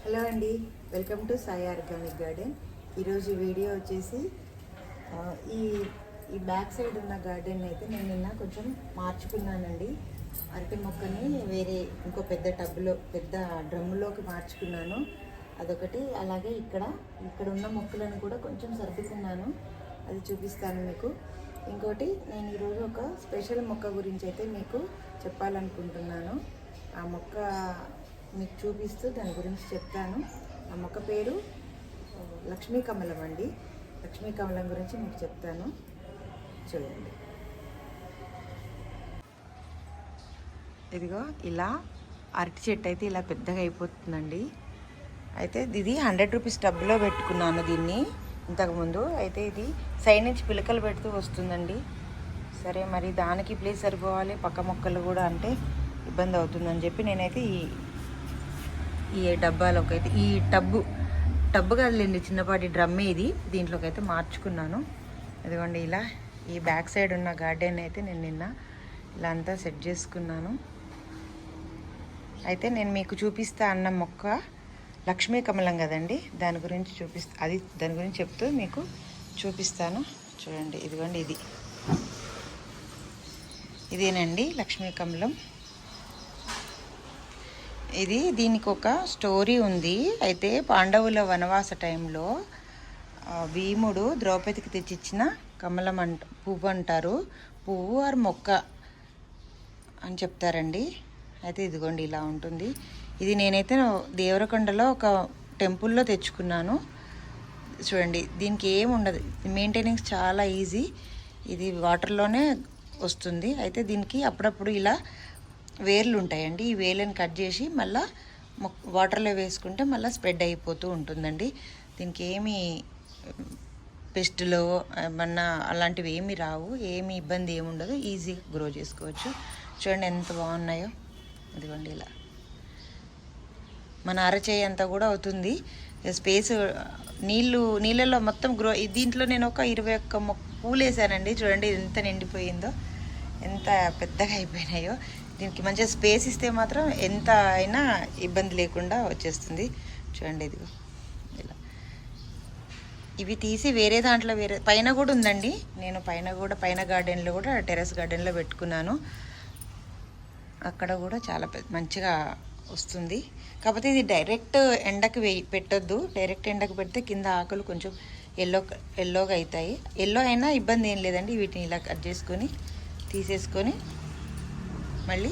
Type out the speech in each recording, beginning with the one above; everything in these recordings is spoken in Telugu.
హలో అండి, welcome to Sai organic garden. ఈరోజు వీడియో వచ్చేసి ఈ ఈ బ్యాక్ సైడ్ ఉన్న గార్డెన్ అయితే నేను నిన్న కొంచెం మార్చుకున్నానండి. అరటి మొక్కని వేరే ఇంకో పెద్ద టబ్లో పెద్ద డ్రమ్ములోకి మార్చుకున్నాను. అదొకటి. అలాగే ఇక్కడ ఉన్న మొక్కలను కూడా కొంచెం సర్దుకున్నాను, అది చూపిస్తాను మీకు. ఇంకోటి, నేను ఈరోజు ఒక స్పెషల్ మొక్క గురించి అయితే మీకు చెప్పాలనుకుంటున్నాను. ఆ మొక్క మీకు చూపిస్తూ దాని గురించి చెప్తాను. ఆ మొక్క పేరు లక్ష్మీ కమలం అండి. లక్ష్మీ కమలం గురించి మీకు చెప్తాను, చూడండి. ఇదిగో ఇలా అరటి చెట్టు అయితే ఇలా పెద్దగా అయిపోతుందండి. అయితే ఇది 100 రూపీస్ టబ్లో పెట్టుకున్నాను దీన్ని ఇంతకుముందు. అయితే ఇది సైడ్ నుంచి పిలకలు పెడుతూ వస్తుందండి. సరే, మరి దానికి ప్లేస్ సరిపోవాలి, పక్క మొక్కలు కూడా అంటే ఇబ్బంది అవుతుందని చెప్పి నేనైతే ఈ డబ్బాలోకి అయితే ఈ టబ్బు కాదులేండి, చిన్నపాటి డ్రమ్మే ఇది, దీంట్లోకి అయితే మార్చుకున్నాను. అదిగోండి, ఇలా ఈ బ్యాక్ సైడ్ ఉన్న గార్డెన్ అయితే నేను నిన్న ఇలా అంతా సెట్ చేసుకున్నాను. అయితే నేను మీకు చూపిస్తా అన్న మొక్క లక్ష్మీ కమలం కదండి, దాని గురించి దాని గురించి చెప్తూ మీకు చూపిస్తాను. చూడండి, ఇదిగోండి, ఇదేనండి లక్ష్మీ కమలం. దీనికి ఒక స్టోరీ ఉంది. అయితే పాండవుల వనవాస టైంలో భీముడు ద్రౌపదికి తెచ్చిచ్చిన కమలం పువ్వు అంటారు. పువ్వు ఆరు మొక్క అని చెప్తారండి. అయితే ఇదిగోండి, ఇలా ఉంటుంది. ఇది నేనైతే దేవరకొండలో ఒక టెంపుల్లో తెచ్చుకున్నాను. చూడండి, దీనికి ఏమి ఉండదు, మెయింటెనెన్స్ చాలా ఈజీ. ఇది వాటర్లోనే వస్తుంది. అయితే దీనికి అప్పుడప్పుడు ఇలా వేర్లు ఉంటాయండి. ఈ వేర్లను కట్ చేసి మళ్ళీ వాటర్లో వేసుకుంటే మళ్ళీ స్ప్రెడ్ అయిపోతూ ఉంటుందండి. దీనికి ఏమి పెస్టులో ఏమన్నా అలాంటివి ఏమి రావు, ఏమి ఇబ్బంది ఏమి ఉండదు, ఈజీగా గ్రో చేసుకోవచ్చు. చూడండి ఎంత బాగున్నాయో. ఇదిగోండి, ఇలా మన అరచేయి అంతా కూడా అవుతుంది స్పేస్. నీళ్ళలో మొత్తం గ్రో. దీంట్లో నేను ఒక 21 పూలు వేసానండి. చూడండి ఎంత నిండిపోయిందో, ఎంత పెద్దగా అయిపోయినాయో. దీనికి మంచిగా స్పేస్ ఇస్తే మాత్రం ఎంత అయినా ఇబ్బంది లేకుండా వచ్చేస్తుంది. చూడండి, ఇదిగో ఇలా. ఇవి తీసి వేరే దాంట్లో పైన కూడా ఉందండి. నేను పైన గార్డెన్లో కూడా టెర్రస్ గార్డెన్లో పెట్టుకున్నాను. అక్కడ కూడా చాలా మంచిగా వస్తుంది. కాకపోతే ఇది డైరెక్ట్ ఎండకి పెట్టొద్దు. డైరెక్ట్ ఎండకు పెడితే కింద ఆకులు కొంచెం ఎల్లోగా అవుతాయి. ఎల్లో అయినా ఇబ్బంది ఏం లేదండి. వీటిని ఇలా కట్ చేసుకొని తీసేసుకొని మళ్ళీ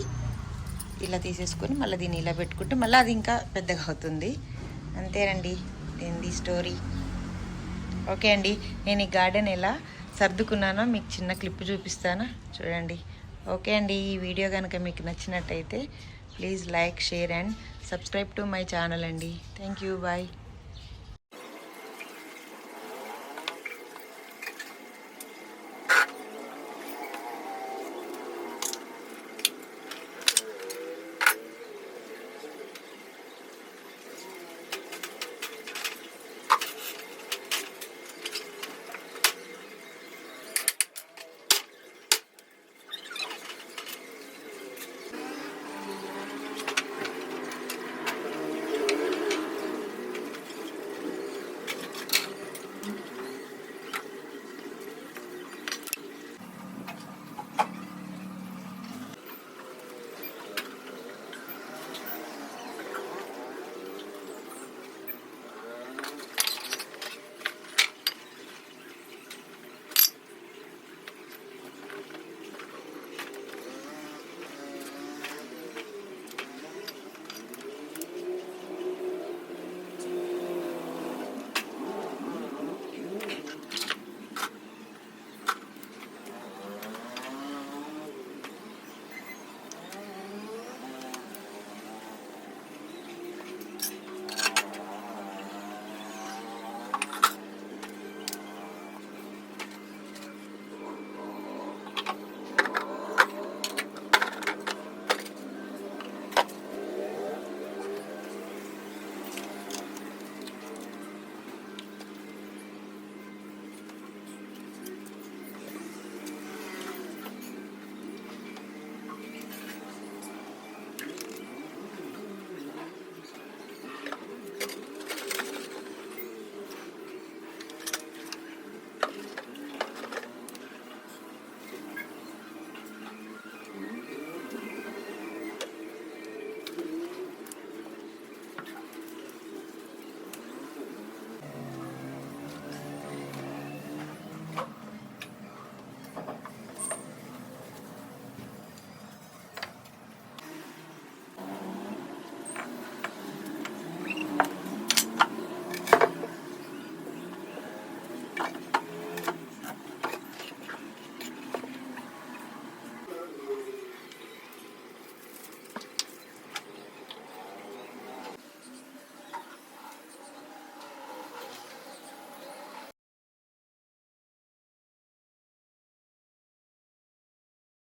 ఇలా తీసేసుకొని మళ్ళీ దీన్ని ఇలా పెట్టుకుంటే మళ్ళీ అది ఇంకా పెద్దగా అవుతుంది. అంతేనండి దీని స్టోరీ. ఓకే అండి, నేను ఈ గార్డెన్ ఎలా సర్దుకున్నానో మీకు చిన్న క్లిప్ చూపిస్తాను, చూడండి. ఓకే అండి, ఈ వీడియో కనుక మీకు నచ్చినట్టయితే please like, share and subscribe to my channel అండి. Thank you, bye.